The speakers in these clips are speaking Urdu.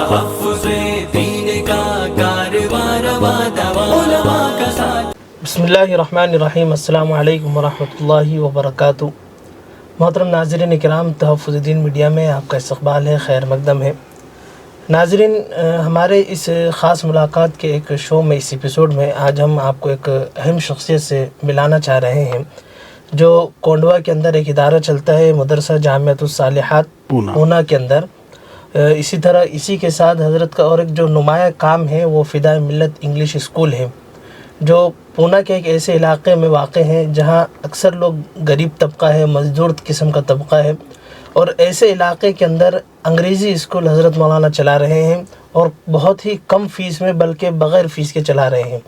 تحفظ دین کا کارواں رواں دواں علماء کا ساتھ. بسم اللہ الرحمن الرحیم. السلام علیکم ورحمۃ اللہ وبرکاتہ. محترم ناظرین کرام، تحفظ دین میڈیا میں آپ کا استقبال ہے، خیر مقدم ہے. ناظرین، ہمارے اس خاص ملاقات کے ایک شو میں، اس ایپیسوڈ میں آج ہم آپ کو ایک اہم شخصیت سے ملانا چاہ رہے ہیں جو کونڈوا کے اندر ایک ادارہ چلتا ہے، مدرسہ جامعۃ الصالحات پونا کے اندر. اسی طرح اسی کے ساتھ حضرت کا اور ایک جو نمایاں کام ہے وہ فدائے ملت انگلش اسکول ہے، جو پونا کے ایک ایسے علاقے میں واقع ہیں جہاں اکثر لوگ غریب طبقہ ہے، مزدور قسم کا طبقہ ہے، اور ایسے علاقے کے اندر انگریزی اسکول حضرت مولانا چلا رہے ہیں اور بہت ہی کم فیس میں، بلکہ بغیر فیس کے چلا رہے ہیں.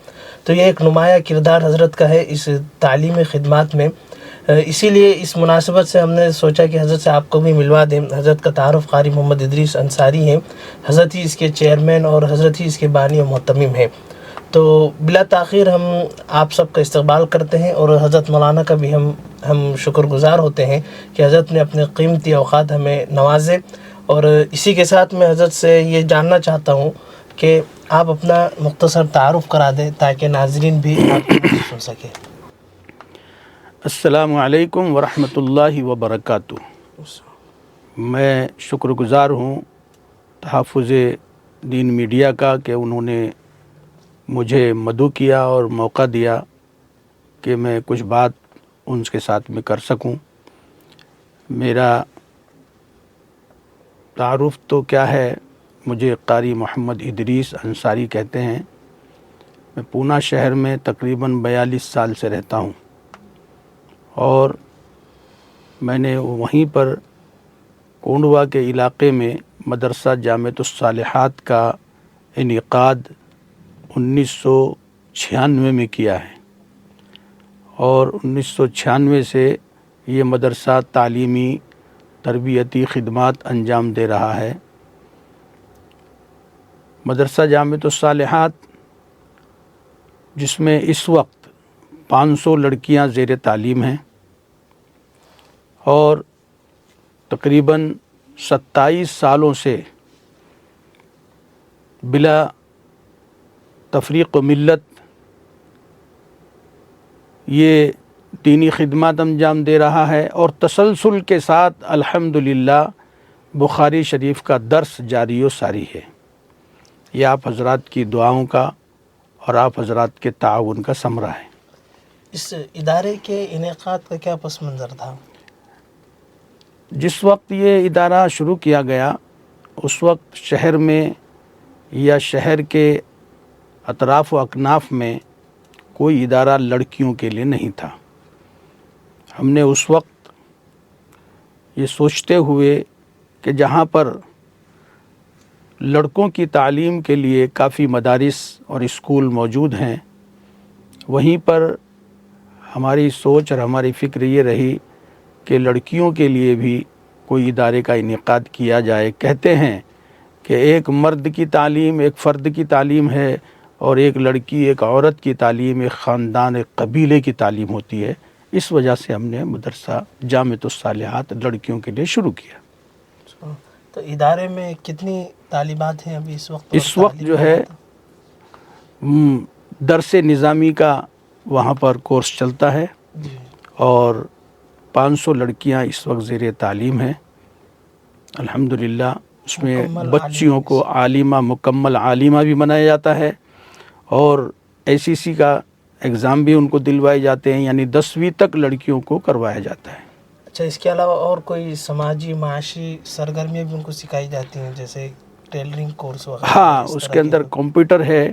تو یہ ایک نمایاں کردار حضرت کا ہے اس تعلیمی خدمات میں. اسی لیے اس مناسبت سے ہم نے سوچا کہ حضرت سے آپ کو بھی ملوا دیں. حضرت کا تعارف قاری محمد ادریس انصاری ہیں، حضرت ہی اس کے چیئرمین اور حضرت ہی اس کے بانی و محتمم ہیں. تو بلا تاخیر ہم آپ سب کا استقبال کرتے ہیں اور حضرت مولانا کا بھی ہم شکر گزار ہوتے ہیں کہ حضرت نے اپنے قیمتی اوقات ہمیں نوازے. اور اسی کے ساتھ میں حضرت سے یہ جاننا چاہتا ہوں کہ آپ اپنا مختصر تعارف کرا دیں تاکہ ناظرین بھی آپ کی بات سن سکیں. السلام علیکم ورحمۃ اللہ وبرکاتہ. میں شکر گزار ہوں تحفظ دین میڈیا کا کہ انہوں نے مجھے مدعو کیا اور موقع دیا کہ میں کچھ بات ان کے ساتھ میں کر سکوں. میرا تعارف تو کیا ہے، مجھے قاری محمد ادریس انصاری کہتے ہیں. میں پونا شہر میں تقریباً 42 سال سے رہتا ہوں اور میں نے وہیں پر کونڈوا کے علاقے میں مدرسہ جامعۃ الصالحات کا انعقاد 1996 میں کیا ہے، اور 1996 سے یہ مدرسہ تعلیمی تربیتی خدمات انجام دے رہا ہے. مدرسہ جامعۃ الصالحات جس میں اس وقت 500 لڑکیاں زیر تعلیم ہیں اور تقریباً 27 سالوں سے بلا تفریق و ملت یہ دینی خدمات انجام دے رہا ہے، اور تسلسل کے ساتھ الحمدللہ بخاری شریف کا درس جاری و ساری ہے. یہ آپ حضرات کی دعاؤں کا اور آپ حضرات کے تعاون کا ثمرہ ہے. اس ادارے کے انعقاد کا کیا پس منظر تھا؟ جس وقت یہ ادارہ شروع کیا گیا اس وقت شہر میں یا شہر کے اطراف و اکناف میں کوئی ادارہ لڑکیوں کے لیے نہیں تھا. ہم نے اس وقت یہ سوچتے ہوئے کہ جہاں پر لڑکوں کی تعلیم کے لیے کافی مدارس اور اسکول موجود ہیں، وہیں پر ہماری سوچ اور ہماری فکر یہ رہی کہ لڑکیوں کے لیے بھی کوئی ادارے کا انعقاد کیا جائے. کہتے ہیں کہ ایک مرد کی تعلیم ایک فرد کی تعلیم ہے، اور ایک لڑکی ایک عورت کی تعلیم ایک خاندان ایک قبیلے کی تعلیم ہوتی ہے. اس وجہ سے ہم نے مدرسہ جامعۃ الصالحات لڑکیوں کے لیے شروع کیا. تو ادارے میں کتنی طالبات ہیں ابھی اس وقت؟ اس وقت جو ہے درس نظامی کا وہاں پر کورس چلتا ہے، اور 500 لڑکیاں اس وقت زیر تعلیم ہیں الحمدللہ. اس میں بچیوں کو عالمہ مکمل عالمہ بھی بنایا جاتا ہے، اور ACC کا ایگزام بھی ان کو دلوائے جاتے ہیں، یعنی 10ویں تک لڑکیوں کو کروایا جاتا ہے. اچھا، اس کے علاوہ اور کوئی سماجی معاشی سرگرمیاں بھی ان کو سکھائی جاتی ہیں، جیسے ٹیلرنگ کورس وغیرہ؟ ہاں، اس کے اندر کمپیوٹر ہے،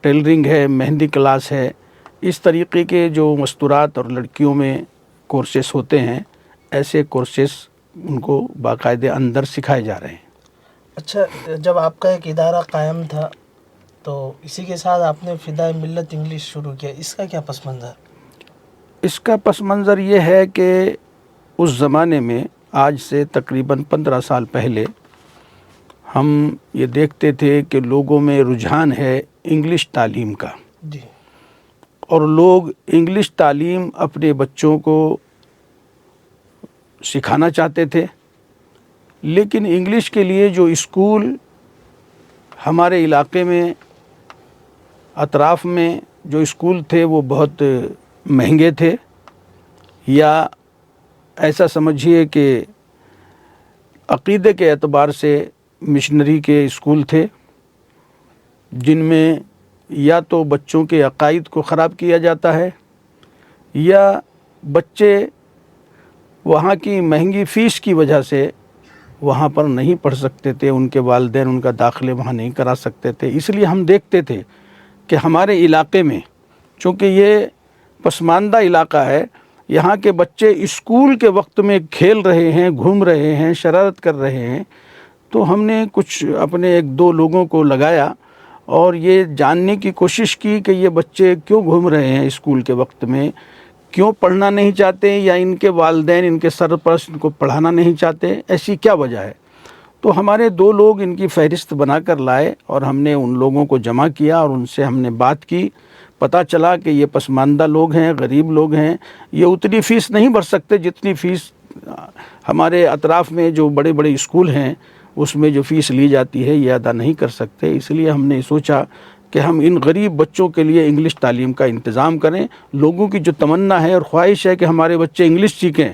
ٹیلرنگ ہے، مہندی کلاس ہے. اس طریقے کے جو مستورات اور لڑکیوں میں کورسز ہوتے ہیں، ایسے کورسز ان کو باقاعدہ اندر سکھائے جا رہے ہیں. اچھا، جب آپ کا ایک ادارہ قائم تھا تو اسی کے ساتھ آپ نے فدائے ملت انگلش شروع کیا، اس کا کیا پس منظر؟ اس کا پس منظر یہ ہے کہ اس زمانے میں، آج سے تقریباً 15 سال پہلے، ہم یہ دیکھتے تھے کہ لوگوں میں رجحان ہے انگلش تعلیم کا، جی، اور لوگ انگلش تعلیم اپنے بچوں کو سکھانا چاہتے تھے، لیکن انگلش کے لیے جو اسکول ہمارے علاقے میں اطراف میں جو اسکول تھے وہ بہت مہنگے تھے، یا ایسا سمجھیے کہ عقیدے کے اعتبار سے مشنری کے اسکول تھے، جن میں یا تو بچوں کے عقائد کو خراب کیا جاتا ہے، یا بچے وہاں کی مہنگی فیس کی وجہ سے وہاں پر نہیں پڑھ سکتے تھے، ان کے والدین ان کا داخلے وہاں نہیں کرا سکتے تھے۔ اس لیے ہم دیکھتے تھے کہ ہمارے علاقے میں، چونکہ یہ پسماندہ علاقہ ہے، یہاں کے بچے اسکول کے وقت میں کھیل رہے ہیں، گھوم رہے ہیں، شرارت کر رہے ہیں، تو ہم نے کچھ اپنے ایک دو لوگوں کو لگایا اور یہ جاننے کی کوشش کی کہ یہ بچے کیوں گھوم رہے ہیں اسکول کے وقت میں، کیوں پڑھنا نہیں چاہتے، یا ان کے والدین ان کے سرپرست ان کو پڑھانا نہیں چاہتے، ایسی کیا وجہ ہے؟ تو ہمارے دو لوگ ان کی فہرست بنا کر لائے اور ہم نے ان لوگوں کو جمع کیا اور ان سے ہم نے بات کی۔ پتہ چلا کہ یہ پسماندہ لوگ ہیں، غریب لوگ ہیں، یہ اتنی فیس نہیں بھر سکتے جتنی فیس ہمارے اطراف میں جو بڑے بڑے اسکول ہیں اس میں جو فیس لی جاتی ہے یہ ادا نہیں کر سکتے۔ اس لیے ہم نے سوچا کہ ہم ان غریب بچوں کے لیے انگلش تعلیم کا انتظام کریں۔ لوگوں کی جو تمنا ہے اور خواہش ہے کہ ہمارے بچے انگلش سیکھیں،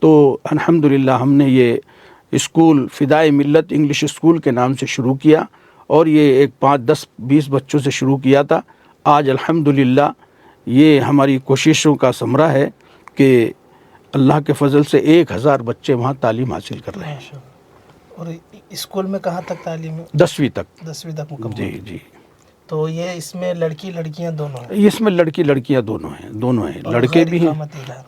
تو الحمدللہ ہم نے یہ اسکول فدائے ملت انگلش اسکول کے نام سے شروع کیا، اور یہ ایک 5 10 20 بچوں سے شروع کیا تھا۔ آج الحمدللہ یہ ہماری کوششوں کا ثمرہ ہے کہ اللہ کے فضل سے 1000 بچے وہاں تعلیم حاصل کر رہے ہیں۔ اور اسکول میں کہاں تک تعلیم ہے؟ 10ویں تک۔ 10ویں تک مکمل۔ جی جی۔ تو یہ اس میں لڑکی لڑکیاں دونوں ہیں؟ اس میں لڑکی لڑکیاں دونوں ہیں، لڑکے بھی ہیں۔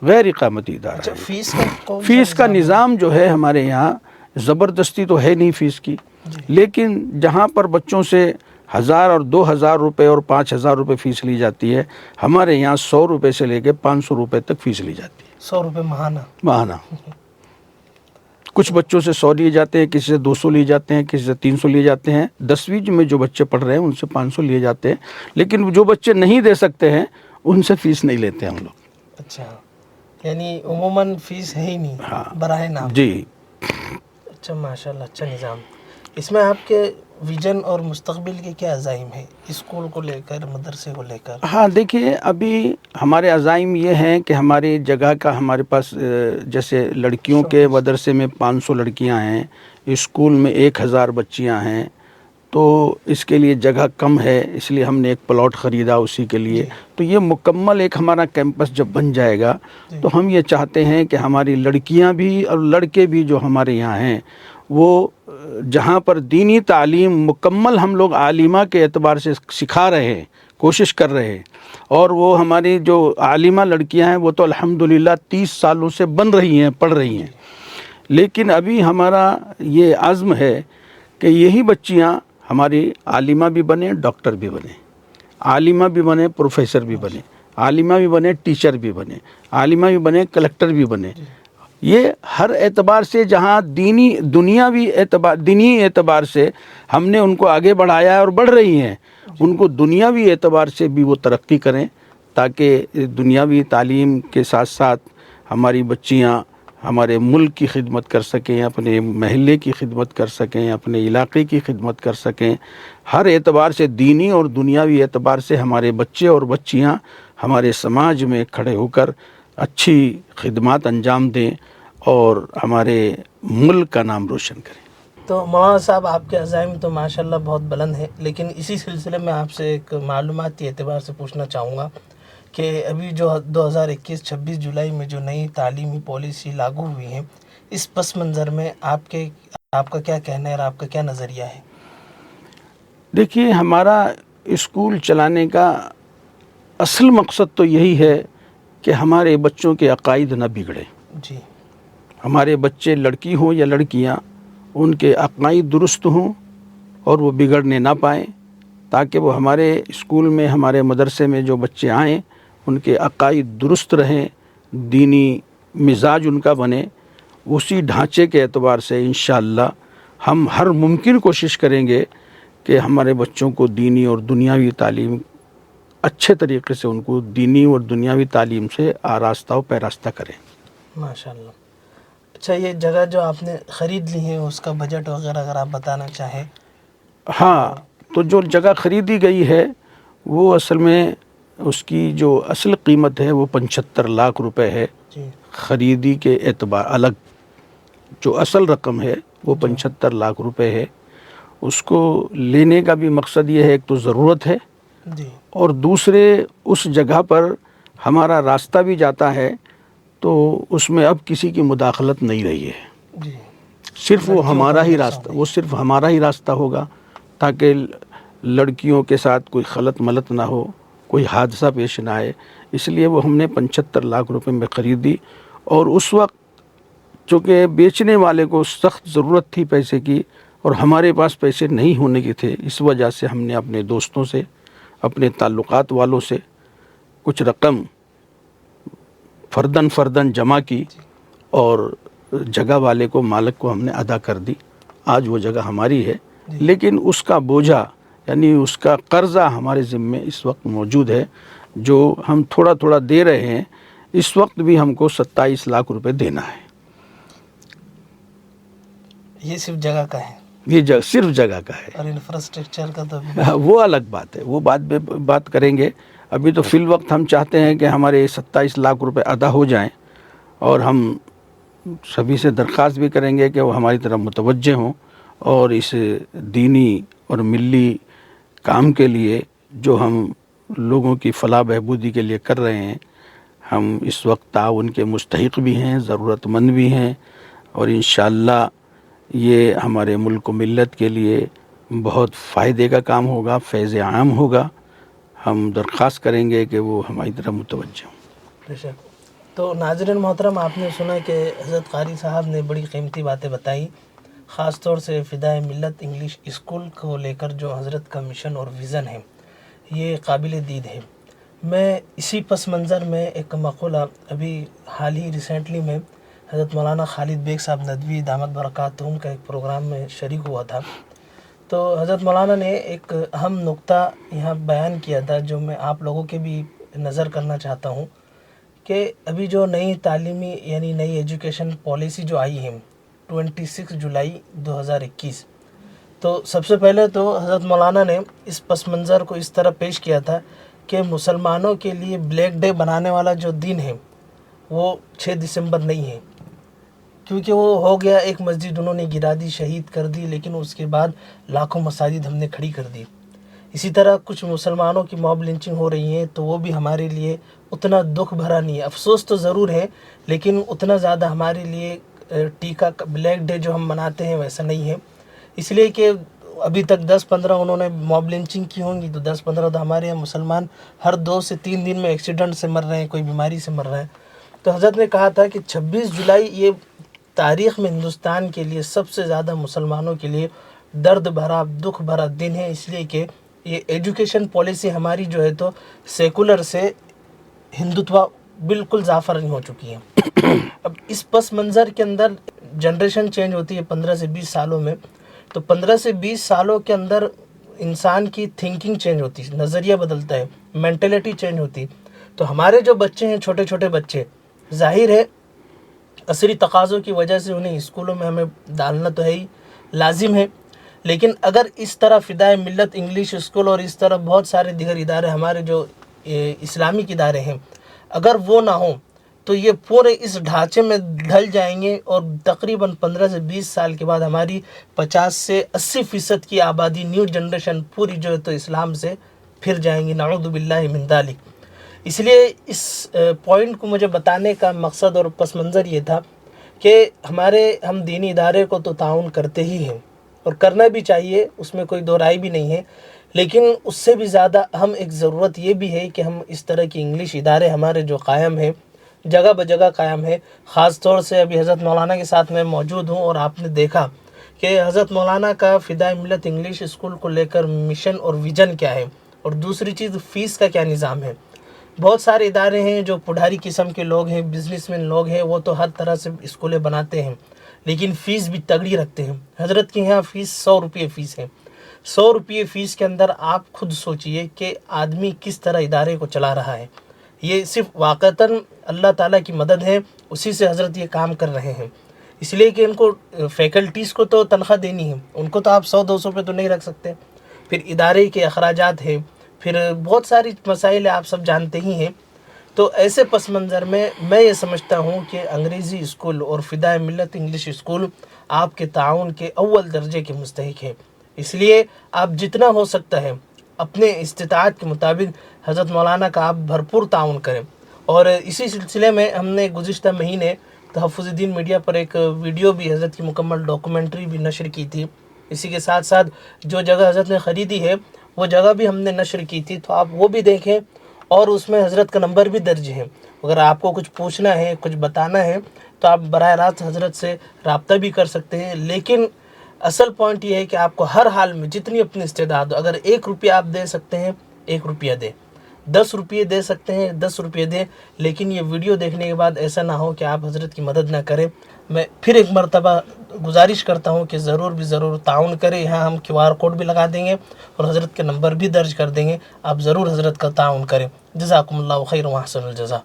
غیر اقامتی ادارہ اچھا، ہے۔ فیس کا کون سا فیس کا نظام جو ہے ہمارے یہاں زبردستی تو ہے نہیں فیس کی، لیکن جہاں پر بچوں سے 1000 اور 2000 روپے اور 5000 روپے فیس لی جاتی ہے، ہمارے یہاں 100 روپے سے لے کے 500 روپے تک فیس لی جاتی ہے 100 روپے ماہانہ؟ ماہانہ۔ کچھ بچوں سے 100 لیے جاتے ہیں، کسی سے 200 لیے جاتے ہیں، کسی سے 300 لیے جاتے ہیں۔ 10ویں میں جو بچے پڑھ رہے ہیں ان سے 500 لیے جاتے ہیں، لیکن جو بچے نہیں دے سکتے ہیں ان سے فیس نہیں لیتے ہم لوگ۔ اچھا، یعنی عموماً فیس ہے ہی نہیں؟ ہاں براہ نام؟ جی۔ اچھا، ماشاءاللہ، اچھا نظام۔ اس میں آپ کے ویژن اور مستقبل کے کیا عزائم ہیں اسکول کو لے کر، مدرسے کو لے کر؟ ہاں دیکھیے، ابھی ہمارے عزائم یہ ہیں کہ ہماری جگہ کا ہمارے پاس جیسے لڑکیوں کے مدرسے میں 500 لڑکیاں ہیں، اسکول میں 1000 بچیاں ہیں، تو اس کے لیے جگہ کم ہے، اس لیے ہم نے ایک پلاٹ خریدا اسی کے لیے۔ تو یہ مکمل ایک ہمارا کیمپس جب بن جائے گا تو ہم یہ چاہتے ہیں کہ ہماری لڑکیاں بھی اور لڑکے بھی جو ہمارے یہاں ہیں وہ جہاں پر دینی تعلیم مکمل ہم لوگ عالمہ کے اعتبار سے سکھا رہے ہیں، کوشش کر رہے ہیں، اور وہ ہماری جو عالمہ لڑکیاں ہیں وہ تو الحمدللہ 30 سالوں سے بن رہی ہیں، پڑھ رہی ہیں، لیکن ابھی ہمارا یہ عزم ہے کہ یہی بچیاں ہماری عالمہ بھی بنے، ڈاکٹر بھی بنے، عالمہ بھی بنے، پروفیسر بھی بنے، عالمہ بھی بنے، ٹیچر بھی بنے، عالمہ بھی بنے، کلکٹر بھی بنے۔ یہ ہر اعتبار سے جہاں دینی اعتبار سے ہم نے ان کو آگے بڑھایا ہے اور بڑھ رہی ہیں، ان کو دنیاوی اعتبار سے بھی وہ ترقی کریں، تاکہ دنیاوی تعلیم کے ساتھ ساتھ ہماری بچیاں ہمارے ملک کی خدمت کر سکیں، اپنے محلے کی خدمت کر سکیں، اپنے علاقے کی خدمت کر سکیں۔ ہر اعتبار سے، دینی اور دنیاوی اعتبار سے ہمارے بچے اور بچیاں ہمارے سماج میں کھڑے ہو کر اچھی خدمات انجام دیں اور ہمارے ملک کا نام روشن کریں۔ تو مولانا صاحب، آپ کے عزائم تو ماشاءاللہ بہت بلند ہیں، لیکن اسی سلسلے میں آپ سے ایک معلوماتی اعتبار سے پوچھنا چاہوں گا کہ ابھی جو 2021 26 جولائی میں جو نئی تعلیمی پالیسی لاگو ہوئی ہے، اس پس منظر میں آپ کا کیا کہنا ہے اور آپ کا کیا نظریہ ہے؟ دیکھیے، ہمارا اسکول چلانے کا اصل مقصد تو یہی ہے کہ ہمارے بچوں کے عقائد نہ بگڑے۔ جی۔ ہمارے بچے لڑکی ہوں یا لڑکیاں، ان کے عقائد درست ہوں اور وہ بگڑنے نہ پائیں، تاکہ وہ ہمارے اسکول میں، ہمارے مدرسے میں جو بچے آئیں ان کے عقائد درست رہیں، دینی مزاج ان کا بنے۔ اسی ڈھانچے کے اعتبار سے انشاءاللہ ہم ہر ممکن کوشش کریں گے کہ ہمارے بچوں کو دینی اور دنیاوی تعلیم اچھے طریقے سے، ان کو دینی اور دنیاوی تعلیم سے آراستہ و پیراستہ کریں۔ ماشاءاللہ۔ اچھا، یہ جگہ جو آپ نے خرید لی ہے اس کا بجٹ وغیرہ اگر آپ بتانا چاہیں؟ ہاں، تو جو جگہ خریدی گئی ہے وہ اصل میں اس کی جو اصل قیمت ہے وہ 75 لاکھ روپے ہے. جی خریدی کے اعتبار الگ جو اصل رقم ہے وہ 75 لاکھ روپے ہے. اس کو لینے کا بھی مقصد یہ ہے، ایک تو ضرورت ہے، جی اور دوسرے اس جگہ پر ہمارا راستہ بھی جاتا ہے تو اس میں اب کسی کی مداخلت نہیں رہی ہے. جی صرف وہ لڑکیوں ہمارا کا ہی نقصان راستہ، وہ صرف ہمارا ہی راستہ ہوگا، تاکہ لڑکیوں کے ساتھ کوئی خلط ملط نہ ہو، کوئی حادثہ پیش نہ آئے. اس لیے وہ ہم نے 75 لاکھ روپے میں خریدی. اور اس وقت چونکہ بیچنے والے کو سخت ضرورت تھی پیسے کی اور ہمارے پاس پیسے نہیں ہونے کے تھے، اس وجہ سے ہم نے اپنے دوستوں سے، اپنے تعلقات والوں سے کچھ رقم فردن جمع کی اور جگہ والے کو، مالک کو ہم نے ادا کر دی. آج وہ جگہ ہماری ہے، لیکن اس کا بوجھا یعنی اس کا قرضہ ہمارے ذمے اس وقت موجود ہے، جو ہم تھوڑا تھوڑا دے رہے ہیں. اس وقت بھی ہم کو 27 لاکھ روپے دینا ہے. یہ صرف جگہ کا ہے یہ صرف جگہ کا ہے، اور انفراسٹرکچر کا تو وہ الگ بات ہے، وہ بات کریں گے. ابھی تو فی الوقت ہم چاہتے ہیں کہ ہمارے 27 لاکھ روپے ادا ہو جائیں، اور ہم سبھی سے درخواست بھی کریں گے کہ وہ ہماری طرف متوجہ ہوں اور اس دینی اور ملی کام کے لیے جو ہم لوگوں کی فلاح بہبودی کے لیے کر رہے ہیں، ہم اس وقت تعاون کے مستحق بھی ہیں، ضرورت مند بھی ہیں، اور انشاءاللہ یہ ہمارے ملک و ملت کے لیے بہت فائدے کا کام ہوگا، فیض عام ہوگا. ہم درخواست کریں گے کہ وہ ہماری طرف متوجہ ہوں. بے شک. تو ناظرین محترم، آپ نے سنا کہ حضرت قاری صاحب نے بڑی قیمتی باتیں بتائی، خاص طور سے فدائے ملت انگلش اسکول کو لے کر جو حضرت کا مشن اور ویژن ہے یہ قابل دید ہے. میں اسی پس منظر میں ایک مقولہ ابھی حال ہی ریسنٹلی میں حضرت مولانا خالد بیگ صاحب ندوی دامت برکاتہم کا ایک پروگرام میں شریک ہوا تھا، تو حضرت مولانا نے ایک اہم نقطہ یہاں بیان کیا تھا جو میں آپ لوگوں کے بھی نظر کرنا چاہتا ہوں، کہ ابھی جو نئی تعلیمی یعنی نئی ایجوکیشن پالیسی جو آئی ہے 26 جولائی 2021، تو سب سے پہلے تو حضرت مولانا نے اس پس منظر کو اس طرح پیش کیا تھا کہ مسلمانوں کے لیے بلیک ڈے بنانے والا جو دن ہے وہ 6 دسمبر نہیں ہے، کیونکہ وہ ہو گیا ایک مسجد انہوں نے گرا دی، شہید کر دی، لیکن اس کے بعد لاکھوں مساجد ہم نے کھڑی کر دی. اسی طرح کچھ مسلمانوں کی موب لنچنگ ہو رہی ہیں، تو وہ بھی ہمارے لیے اتنا دکھ بھرا نہیں ہے. افسوس تو ضرور ہے، لیکن اتنا زیادہ ہمارے لیے ٹیکہ بلیک ڈے جو ہم مناتے ہیں ویسا نہیں ہے. اس لیے کہ ابھی تک 10-15 انہوں نے موب لنچنگ کی ہوں گی، تو 10-15 تو ہمارے یہاں مسلمان ہر 2 سے 3 دن میں ایکسیڈنٹ سے مر رہے ہیں، کوئی بیماری سے مر رہے ہیں. تو حضرت نے کہا تھا کہ 26 جولائی یہ تاریخ میں ہندوستان کے لیے سب سے زیادہ مسلمانوں کے لیے درد بھرا، دکھ بھرا دن ہے، اس لیے کہ یہ ایجوکیشن پالیسی ہماری جو ہے تو سیکولر سے ہندوتوا بالکل زعفرانی ہو چکی ہے. اب اس پس منظر کے اندر جنریشن چینج ہوتی ہے 15 سے 20 سالوں میں، تو 15 سے 20 سالوں کے اندر انسان کی تھنکنگ چینج ہوتی ہے، نظریہ بدلتا ہے، مینٹلٹی چینج ہوتی ہے. تو ہمارے جو بچے ہیں، چھوٹے چھوٹے بچے، ظاہر ہے عصری تقاضوں کی وجہ سے انہیں اسکولوں میں ہمیں ڈالنا تو ہے ہی، لازم ہے، لیکن اگر اس طرح فدائے ملت انگلش اسکول اور اس طرح بہت سارے دیگر ادارے ہمارے جو اسلامک ادارے ہیں، اگر وہ نہ ہوں تو یہ پورے اس ڈھانچے میں ڈھل جائیں گے، اور تقریباً 15 سے 20 سال کے بعد ہماری 50 سے 80% کی آبادی، نیو جنریشن پوری جو ہے تو اسلام سے پھر جائیں گی، نعوذ باللہ من ذالک. اس لیے اس پوائنٹ کو مجھے بتانے کا مقصد اور پس منظر یہ تھا کہ ہم دینی ادارے کو تو تعاون کرتے ہی ہیں، اور کرنا بھی چاہیے، اس میں کوئی دو رائے بھی نہیں ہے، لیکن اس سے بھی زیادہ اہم ایک ضرورت یہ بھی ہے کہ ہم اس طرح کی انگلش ادارے ہمارے جو قائم ہیں، جگہ بجگہ قائم ہے. خاص طور سے ابھی حضرت مولانا کے ساتھ میں موجود ہوں، اور آپ نے دیکھا کہ حضرت مولانا کا فدائے ملت انگلش اسکول کو لے کر مشن اور ویژن کیا ہے، اور دوسری چیز فیس کا کیا نظام ہے. بہت سارے ادارے ہیں جو پڑھاری قسم کے لوگ ہیں، بزنس مین لوگ ہیں، وہ تو ہر طرح سے اسکولیں بناتے ہیں، لیکن فیس بھی تگڑی رکھتے ہیں. حضرت کے یہاں فیس 100 روپے فیس ہے. 100 روپے فیس کے اندر آپ خود سوچئے کہ آدمی کس طرح ادارے کو چلا رہا ہے. یہ صرف واقعتاً اللہ تعالیٰ کی مدد ہے، اسی سے حضرت یہ کام کر رہے ہیں. اس لیے کہ ان کو فیکلٹیز کو تو تنخواہ دینی ہے، ان کو تو آپ 100-200 پہ تو نہیں رکھ سکتے. پھر ادارے کے اخراجات ہیں، پھر بہت ساری مسائل آپ سب جانتے ہی ہیں۔ تو ایسے پس منظر میں یہ سمجھتا ہوں کہ انگریزی اسکول اور فدائے ملت انگلش اسکول آپ کے تعاون کے اول درجے کے مستحق ہے۔ اس لیے آپ جتنا ہو سکتا ہے اپنے استطاعت کے مطابق حضرت مولانا کا آپ بھرپور تعاون کریں۔ اور اسی سلسلے میں ہم نے گزشتہ مہینے تحفظ دین میڈیا پر ایک ویڈیو بھی حضرت کی مکمل ڈاکومنٹری بھی نشر کی تھی۔ اسی کے ساتھ ساتھ جو جگہ حضرت نے خریدی ہے وہ جگہ بھی ہم نے نشر کی تھی، تو آپ وہ بھی دیکھیں، اور اس میں حضرت کا نمبر بھی درج ہے۔ اگر آپ کو کچھ پوچھنا ہے، کچھ بتانا ہے، تو آپ براہ راست حضرت سے رابطہ بھی کر سکتے ہیں۔ لیکن اصل پوائنٹ یہ ہے کہ آپ کو ہر حال میں جتنی اپنی استعداد ہو، اگر 1 روپیہ آپ دے سکتے ہیں 1 روپیہ دیں، 10 روپیے دے سکتے ہیں 10 روپیے دیں، لیکن یہ ویڈیو دیکھنے کے بعد ایسا نہ ہو کہ آپ حضرت کی مدد نہ کریں۔ میں پھر ایک مرتبہ گزارش کرتا ہوں کہ ضرور تعاون کریں۔ یہاں ہم QR کوڈ بھی لگا دیں گے اور حضرت کے نمبر بھی درج کر دیں گے، آپ ضرور حضرت کا تعاون کریں۔ جزاکم اللہ خیر و احسن الجزا۔